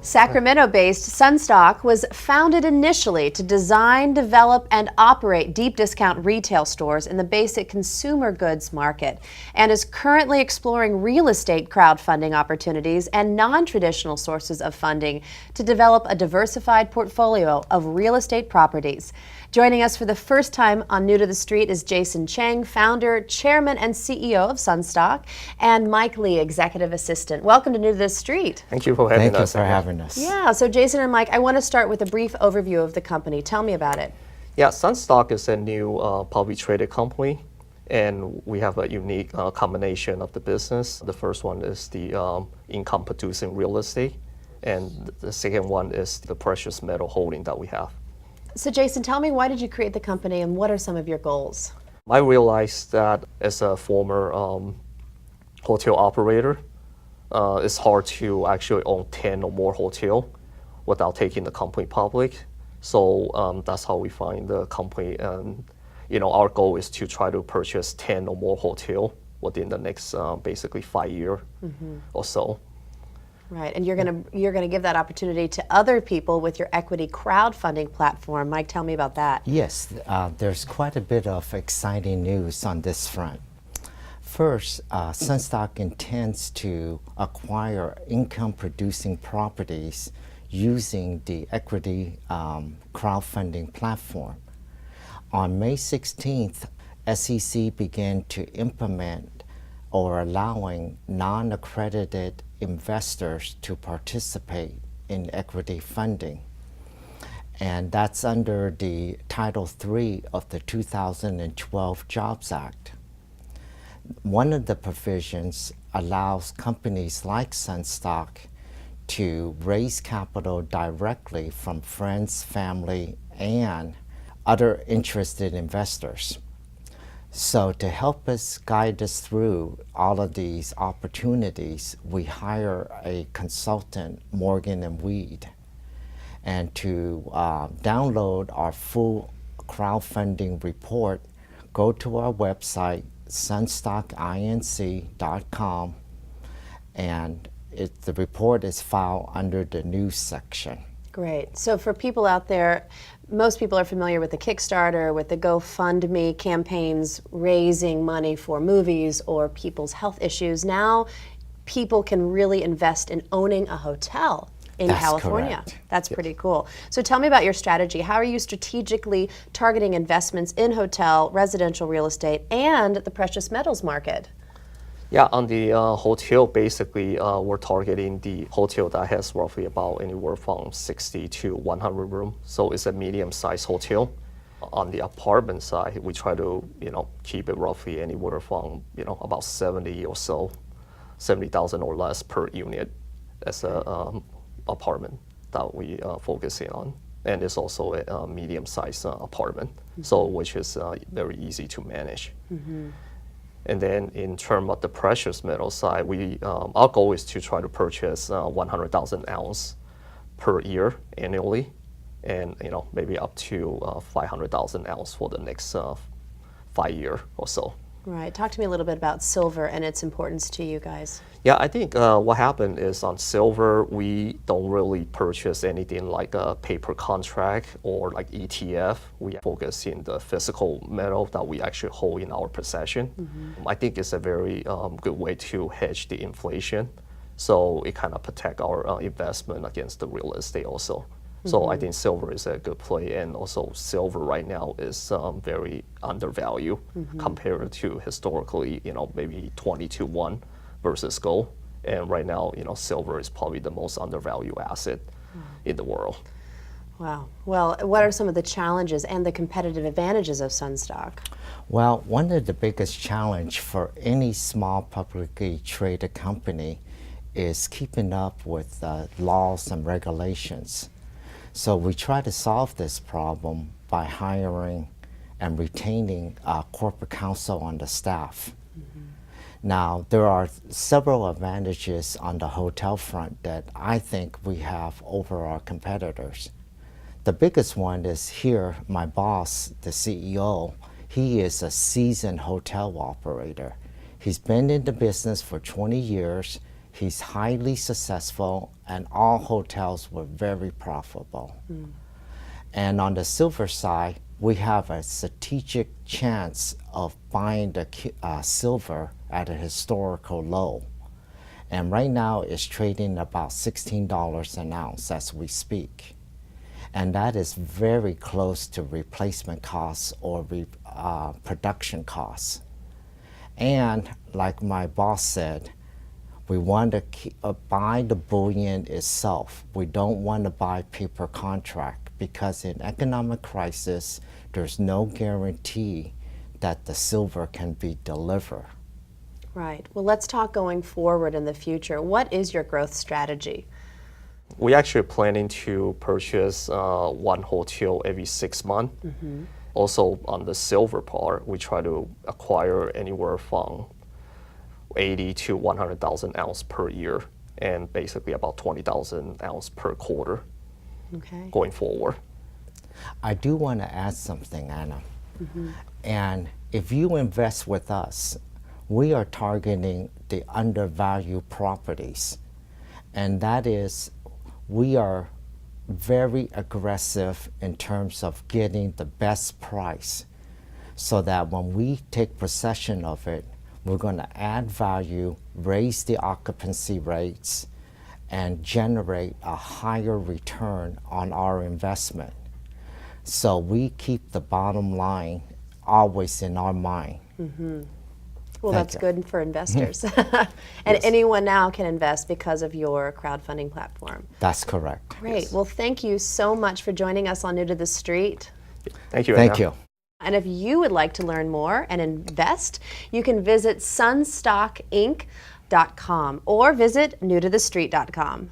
Sacramento-based Sunstock was founded initially to design, develop, and operate deep discount retail stores in the basic consumer goods market, and is currently exploring real estate crowdfunding opportunities and non-traditional sources of funding to develop a diversified portfolio of real estate properties. Joining us for the first time on New to the Street is Jason Chang, founder, chairman, and CEO of Sunstock, and Mike Lee, executive assistant. Welcome to New to the Street. Thank you for having us. Thank you for having us. Yeah, so Jason and Mike, I want to start with a brief overview of the company. Tell me about it. Yeah, Sunstock is a new publicly traded company, and we have a unique combination of the business. The first one is the income-producing real estate, and the second one is the precious metal holding that we have. So Jason, tell me, why did you create the company and what are some of your goals? I realized that as a former hotel operator, it's hard to actually own 10 or more hotels without taking the company public. So that's how we find the company. And our goal is to try to purchase 10 or more hotels within the next basically 5 years or so. Right, and you're gonna give that opportunity to other people with your equity crowdfunding platform. Mike, tell me about that. Yes, there's quite a bit of exciting news on this front. First, Sunstock intends to acquire income-producing properties using the equity crowdfunding platform. On May 16th, SEC began to implement or allowing non-accredited investors to participate in equity funding. And that's under the Title III of the 2012 Jobs Act. One of the provisions allows companies like Sunstock to raise capital directly from friends, family, and other interested investors. So to help us guide us through all of these opportunities, we hire a consultant, Morgan & Weed. And to download our full crowdfunding report, go to our website, sunstockinc.com, and the report is filed under the news section. Great. So for people out there, most people are familiar with the Kickstarter, with the GoFundMe campaigns, raising money for movies or people's health issues. Now people can really invest in owning a hotel in California. Correct. That's pretty cool. So tell me about your strategy. How are you strategically targeting investments in hotel, residential real estate, and the precious metals market? Yeah, on the hotel, basically, we're targeting the hotel that has roughly about anywhere from 60 to 100 rooms. So it's a medium-sized hotel. On the apartment side, we try to, keep it roughly anywhere from, about 70 or so, 70,000 or less per unit as a apartment that we focusing on. And it's also a medium-sized apartment, so which is very easy to manage. And then in terms of the precious metal side, our goal is to try to purchase 100,000 ounces per year annually, and maybe up to 500,000 ounces for the next 5 years or so. Right. Talk to me a little bit about silver and its importance to you guys. Yeah, I think what happened is on silver, we don't really purchase anything like a paper contract or like ETF. We focus in the physical metal that we actually hold in our possession. I think it's a very good way to hedge the inflation. So it kind of protect our investment against the real estate also. So I think silver is a good play, and also silver right now is very undervalued compared to historically, maybe 20-1 versus gold. And right now, silver is probably the most undervalued asset in the world. Wow. Well, what are some of the challenges and the competitive advantages of Sunstock? Well, one of the biggest challenges for any small publicly traded company is keeping up with laws and regulations. So we try to solve this problem by hiring and retaining corporate counsel on the staff. Now, there are several advantages on the hotel front that I think we have over our competitors. The biggest one is here, my boss, the CEO, he is a seasoned hotel operator. He's been in the business for 20 years. He's highly successful, and all hotels were very profitable. And on the silver side, we have a strategic chance of buying the silver at a historical low. And right now it's trading about $16 an ounce as we speak. And that is very close to replacement costs or production costs. And like my boss said, we want to buy the bullion itself. We don't want to buy paper contract because in economic crisis, there's no guarantee that the silver can be delivered. Right. Well, let's talk going forward in the future. What is your growth strategy? We actually are planning to purchase one hotel every 6 months. Also, on the silver part, we try to acquire anywhere from 80 to 100,000 ounces per year, and basically about 20,000 ounces per quarter going forward. I do want to add something, Anna. And if you invest with us, we are targeting the undervalued properties. And that is, we are very aggressive in terms of getting the best price so that when we take possession of it, we're going to add value, raise the occupancy rates, and generate a higher return on our investment. So we keep the bottom line always in our mind. Well, that's good for investors. And anyone now can invest because of your crowdfunding platform. That's correct. Great. Well, thank you so much for joining us on New to the Street. Thank you, Thank Anna. you. And if you would like to learn more and invest, you can visit sunstockinc.com or visit newtothestreet.com.